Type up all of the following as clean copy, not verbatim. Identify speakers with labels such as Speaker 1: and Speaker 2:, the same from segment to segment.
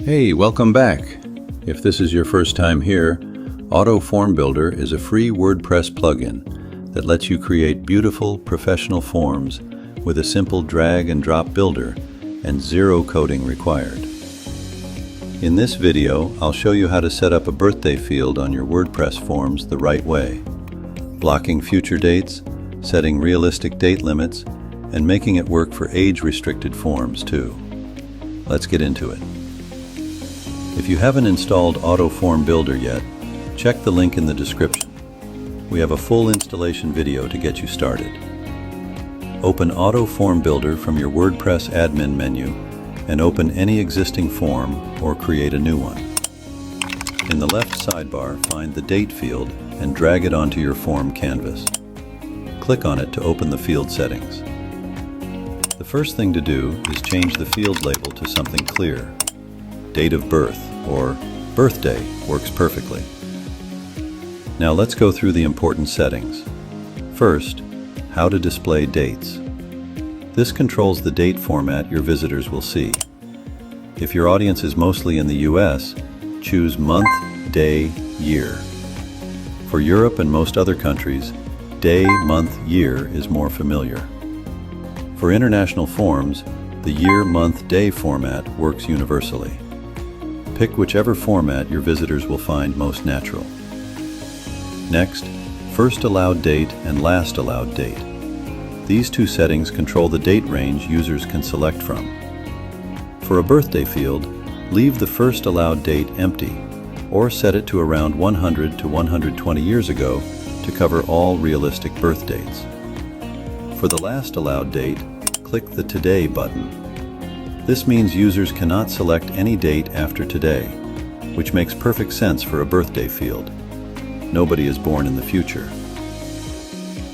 Speaker 1: Hey, welcome back. If this is your first time here, Auto Form Builder is a free WordPress plugin that lets you create beautiful professional forms with a simple drag and drop builder and zero coding required. In this video, I'll show you how to set up a birthday field on your WordPress forms the right way, blocking future dates, setting realistic date limits, and making it work for age-restricted forms too. Let's get into it. If you haven't installed Auto Form Builder yet, check the link in the description. We have a full installation video to get you started. Open Auto Form Builder from your WordPress admin menu and open any existing form or create a new one. In the left sidebar, find the date field and drag it onto your form canvas. Click on it to open the field settings. The first thing to do is change the field label to something clear. Date of birth or birthday works perfectly. Now let's go through the important settings. First, how to display dates. This controls the date format your visitors will see. If your audience is mostly in the US, choose month, day, year. For Europe and most other countries, day, month, year is more familiar. For international forms, the year, month, day format works universally. Pick whichever format your visitors will find most natural. Next, first allowed date and last allowed date. These two settings control the date range users can select from. For a birthday field, leave the first allowed date empty, or set it to around 100 to 120 years ago to cover all realistic birth dates. For the last allowed date, click the Today button. This means users cannot select any date after today, which makes perfect sense for a birthday field. Nobody is born in the future.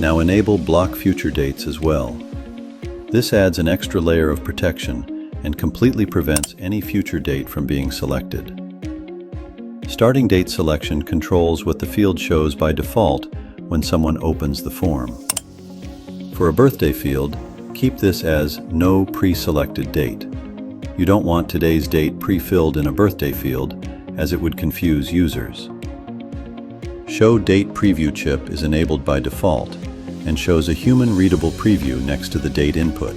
Speaker 1: Now enable block future dates as well. This adds an extra layer of protection and completely prevents any future date from being selected. Starting date selection controls what the field shows by default when someone opens the form. For a birthday field, keep this as no pre-selected date. You don't want today's date pre-filled in a birthday field, as it would confuse users. Show Date Preview chip is enabled by default and shows a human-readable preview next to the date input.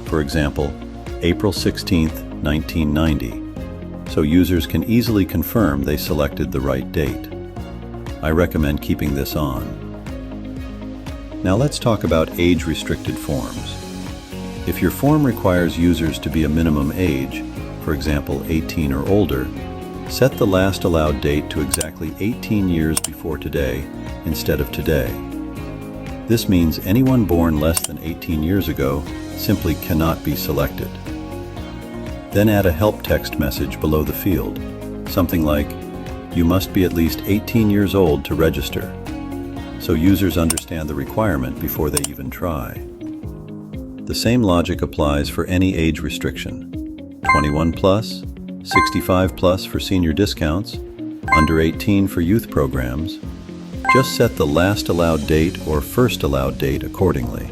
Speaker 1: For example, April 16th, 1990, so users can easily confirm they selected the right date. I recommend keeping this on. Now let's talk about age-restricted forms. If your form requires users to be a minimum age, for example 18 or older, set the last allowed date to exactly 18 years before today instead of today. This means anyone born less than 18 years ago simply cannot be selected. Then add a help text message below the field, something like, "You must be at least 18 years old to register," so users understand the requirement before they even try. The same logic applies for any age restriction. 21 plus, 65 plus for senior discounts, under 18 for youth programs. Just set the last allowed date or first allowed date accordingly.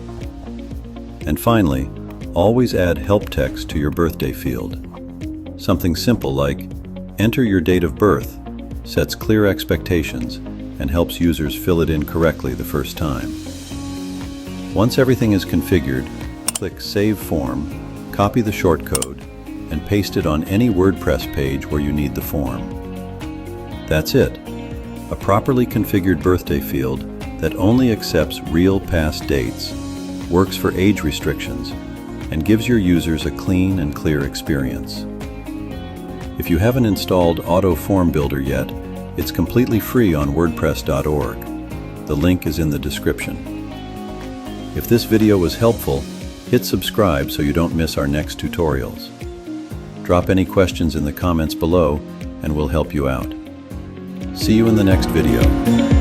Speaker 1: And finally, always add help text to your birthday field. Something simple like, "Enter your date of birth," sets clear expectations and helps users fill it in correctly the first time. Once everything is configured, click Save Form, copy the shortcode, and paste it on any WordPress page where you need the form. That's it. A properly configured birthday field that only accepts real past dates, works for age restrictions, and gives your users a clean and clear experience. If you haven't installed Auto Form Builder yet, it's completely free on WordPress.org. The link is in the description. If this video was helpful, hit subscribe so you don't miss our next tutorials. Drop any questions in the comments below and we'll help you out. See you in the next video.